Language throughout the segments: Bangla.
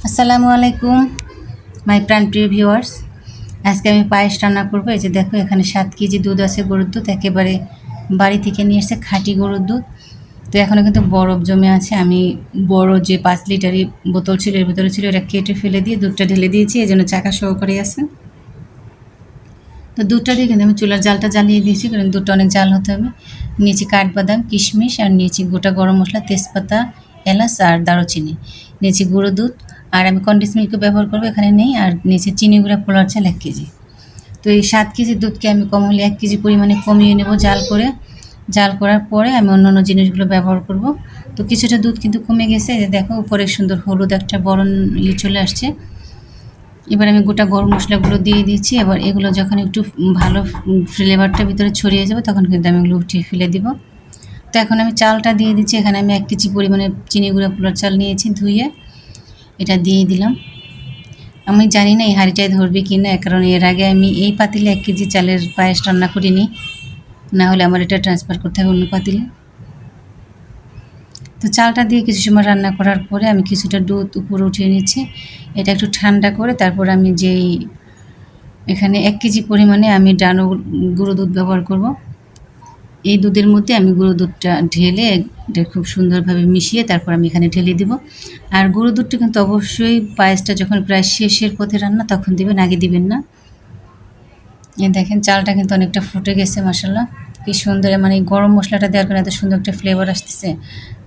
আসসালামু আলাইকুম মাই প্রাণপ্রিয় ভিউয়ার্স। আজকে আমি পায়েস রান্না করবো। এই যে দেখো, এখানে 7 কেজি দুধ আছে, গরুর দুধ, একেবারে বাড়ি থেকে নিয়ে এসে খাঁটি গরুর দুধ। তো এখনও কিন্তু বরফ জমে আছে। আমি বড় যে 5 লিটারি বোতল ছিল, এর ভিতরে ছিল, এটা কেটে ফেলে দিয়ে দুধটা ঢেলে দিয়েছি, এই জন্য চাকা সহকারে আছে। তো দুধটা দিয়ে কিন্তু আমি চুলার জালটা জ্বালিয়ে দিয়েছি, কারণ দুধটা অনেক জাল হতে হবে। নিয়েছি কাঠবাদাম, কিশমিশ, আর নিয়েছি গোটা গরম মশলা, তেজপাতা, এলাচ আর দারুচিনি। নিয়েছি গুঁড়ো দুধ, আর আমি কন্ডেন্স মিল্কও ব্যবহার করবো, এখানে নেই। আর নিয়েছি চিনি গুঁড়া পোলার চাল 1 কেজি। তো এই 7 কেজি দুধকে আমি কম হলে 1 কেজি পরিমাণে কমিয়ে নেব জাল করে। জাল করার পরে আমি অন্যান্য জিনিসগুলো ব্যবহার করব। তো কিছুটা দুধ কিন্তু কমে গেছে, যে দেখো উপরে সুন্দর হলুদ একটা বরণ চলে আসছে। এবার আমি গোটা গরম মশলাগুলো দিয়ে দিয়েছি। এবার এগুলো যখন একটু ভালো ফ্লেভারটা ভিতরে ছড়িয়ে যাবে, তখন কিন্তু আমি এগুলো উঠিয়ে ফেলে দিব। তো এখন আমি চালটা দিয়ে দিচ্ছি। এখানে আমি 1 কেজি পরিমাণে চিনি গুঁড়া পোলার চাল নিয়েছি ধুয়ে, এটা দিয়ে দিলাম। আমি জানি না এই হাঁড়িটায় ধরবে কি না, কারণ এর আগে আমি এই পাতিলে 1 কেজি চালের পায়েস রান্না করিনি, না হলে আমার এটা ট্রান্সফার করতে হবে অন্য পাতিলে। তো চালটা দিয়ে কিছু সময় রান্না করার পরে আমি কিছুটা দুধ উপরে উঠিয়ে নিচ্ছি। এটা একটু ঠান্ডা করে তারপর আমি যেই এখানে 1 কেজি পরিমাণে আমি ডানো গুঁড়ো দুধ ব্যবহার করব। এই দুধের মধ্যে আমি গুঁড়ো দুধটা ঢেলে এটা খুব সুন্দরভাবে মিশিয়ে তারপর আমি এখানে ঢেলে দিব। আর গুঁড়ো দুধটা কিন্তু অবশ্যই পায়েসটা যখন প্রায় শেষের পথে রান্না তখন দিবেন, আগে দিবেন না। এই দেখেন চালটা কিন্তু অনেকটা ফুটে গেছে, মাশাআল্লাহ কি সুন্দর। মানে এই গরম মশলাটা দেওয়ার কারণে এত সুন্দর একটা ফ্লেভার আসতেছে।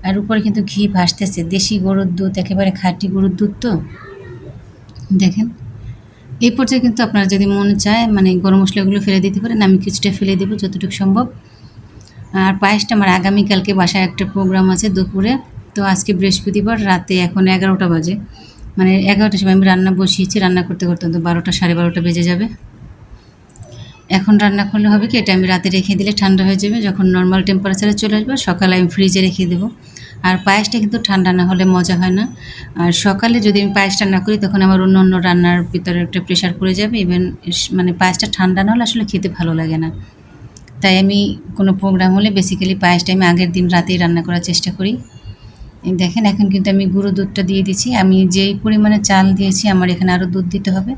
আর উপরে কিন্তু ঘি ভাসতেছে, দেশি গরুর দুধ, একেবারে খাঁটি গরুর দুধ। তো দেখেন এই পর্যায়ে কিন্তু আপনারা যদি মনে চায় মানে গরম মশলাগুলো ফেলে দিতে পারেন, আমি কিছুটা ফেলে দেবো যতটুকু সম্ভব। আর পায়েসটা আমার আগামীকালকে বাসায় একটা প্রোগ্রাম আছে দুপুরে। তো আজকে বৃহস্পতিবার, রাতে এখন 11টা বাজে, মানে 11টার সময় আমি রান্না বসিয়েছি। রান্না করতে করতে তো 12টা, সাড়ে 12টা বেজে যাবে। এখন রান্না করলে হবে কি, এটা আমি রাতে রেখে দিলে ঠান্ডা হয়ে যাবে। যখন নর্মাল টেম্পারেচারে চলে আসবে সকালে আমি ফ্রিজে রেখে দেবো। আর পায়েসটা কিন্তু ঠান্ডা না হলে মজা হয় না। আর সকালে যদি আমি পায়েসটা না করি, তখন আমার অন্য অন্য রান্নার ভিতরে একটা প্রেশার পড়ে যাবে। ইভেন মানে পায়েসটা ঠান্ডা না হলে আসলে খেতে ভালো লাগে না। তাই আমি কোনো প্রোগ্রাম হলে বেসিক্যালি পায়েসটা আমি আগের দিন রাতেই রান্না করার চেষ্টা করি। দেখেন এখন কিন্তু আমি গুঁড়ো দুধটা দিয়ে দিচ্ছি। আমি যেই পরিমাণে চাল দিয়েছি আমার এখানে আরও দুধ দিতে হবে।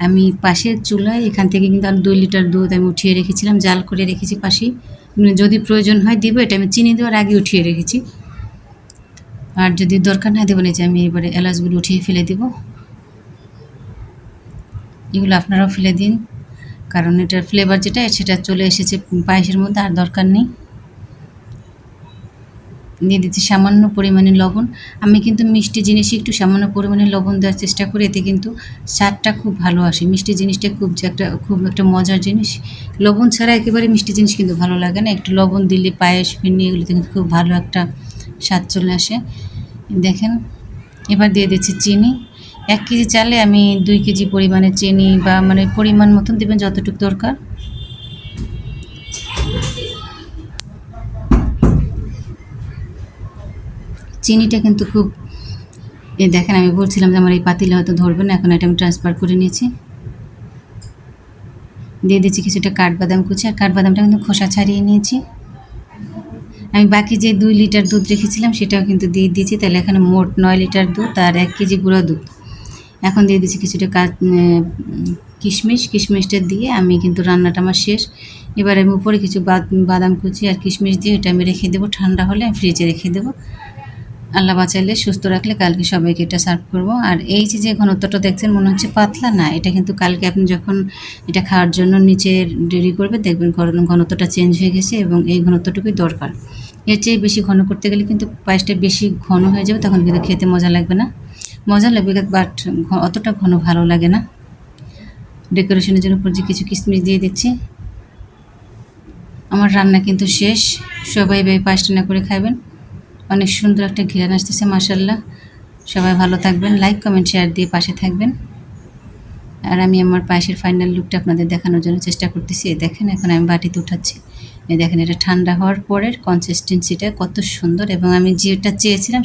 আমি পাশের চুলায় এখান থেকে কিন্তু আর 2 লিটার দুধ আমি উঠিয়ে রেখেছিলাম, জাল করে রেখেছি পাশেই। যদি প্রয়োজন হয় দিব, এটা আমি চিনি দেওয়ার আগে উঠিয়ে রেখেছি। আর যদি দরকার না দেবো, যে আমি এবারে এলাচগুলো উঠিয়ে ফেলে দিব। এগুলো আপনারাও ফেলে দিন, কারণ এটার ফ্লেভার যেটা সেটা চলে এসেছে পায়েসের মধ্যে, আর দরকার নেই। দিয়ে দিচ্ছি সামান্য পরিমাণে লবণ। আমি কিন্তু মিষ্টি জিনিসে একটু সামান্য পরিমাণে লবণ দেওয়ার চেষ্টা করি, এতে কিন্তু স্বাদটা খুব ভালো আসে। মিষ্টি জিনিসটা খুব একটা মজার জিনিস। লবণ ছাড়া একেবারে মিষ্টি জিনিস কিন্তু ভালো লাগে না। একটু লবণ দিলে পায়েস, ফিরনি এগুলোতে কিন্তু খুব ভালো একটা স্বাদ চলে আসে। দেখেন এবার দিয়ে দিচ্ছি চিনি। 1 কেজি চালে আমি 2 কেজি পরিমাণে চিনি, বা মানে পরিমাণ মতন দেবেন যতটুকু দরকার। চিনিটা কিন্তু খুব, দেখেন আমি বলছিলাম যে আমার এই পাতিলে হয়তো ধরবে না, এখন এটা আমি ট্রান্সফার করে নিয়েছি। দিয়ে দিচ্ছি কিছুটা কাঠবাদাম কুচি, আর কাঠবাদামটা কিন্তু খোসা ছাড়িয়ে নিয়েছি। আমি বাকি যে 2 লিটার দুধ রেখেছিলাম সেটাও কিন্তু দিয়ে দিয়েছি, তাহলে এখানে মোট 9 লিটার দুধ আর 1 কেজি গুঁড়া দুধ। এখন দিয়ে দিচ্ছি কিছুটা কিশমিশটা দিয়ে আমি কিন্তু রান্নাটা আমার শেষ। এবার আমি উপরে কিছু বাদাম কুচি আর কিশমিশ দিয়ে এটা আমি রেখে দেবো, ঠান্ডা হলে আমি ফ্রিজে রেখে দেবো। আল্লাহ বাঁচাইলে, সুস্থ রাখলে কালকে সবাইকে এটা সার্ভ করব। আর এই যে ঘনত্বটা দেখছেন মনে হচ্ছে পাতলা, না, এটা কিন্তু কালকে আপনি যখন এটা খাওয়ার জন্য নিচে রেডি করবে, দেখবেন ঘনত্বটা চেঞ্জ হয়ে গেছে, এবং এই ঘনত্বটুকুই দরকার। এর চেয়ে বেশি ঘন করতে গেলে কিন্তু পায়েসটা বেশি ঘন হয়ে যাবে, তখন কিন্তু খেতে মজা লাগবে না। মজা লাগবে বাট অতটা ঘন ভালো লাগে না। ডেকোরেশনের জন্য উপর যে কিছু কিশমিশ দিয়ে দিচ্ছি। আমার রান্না কিন্তু শেষ। সবাই এই পায়েস রান্না করে খাবেন। অনেক সুন্দর একটা ঘ্রাণ আসতেছে, মাশাআল্লাহ। সবাই ভালো থাকবেন, লাইক কমেন্ট শেয়ার দিয়ে পাশে থাকবেন। আর আমি আমার পায়েসের ফাইনাল লুকটা আপনাদের দেখানোর জন্য চেষ্টা করতেছি। দেখেন এখন আমি বাটিতে উঠাচ্ছি। দেখেন এটা ঠান্ডা হওয়ার পরের কনসিস্টেন্সিটা কত সুন্দর, এবং আমি যেটা চেয়েছিলাম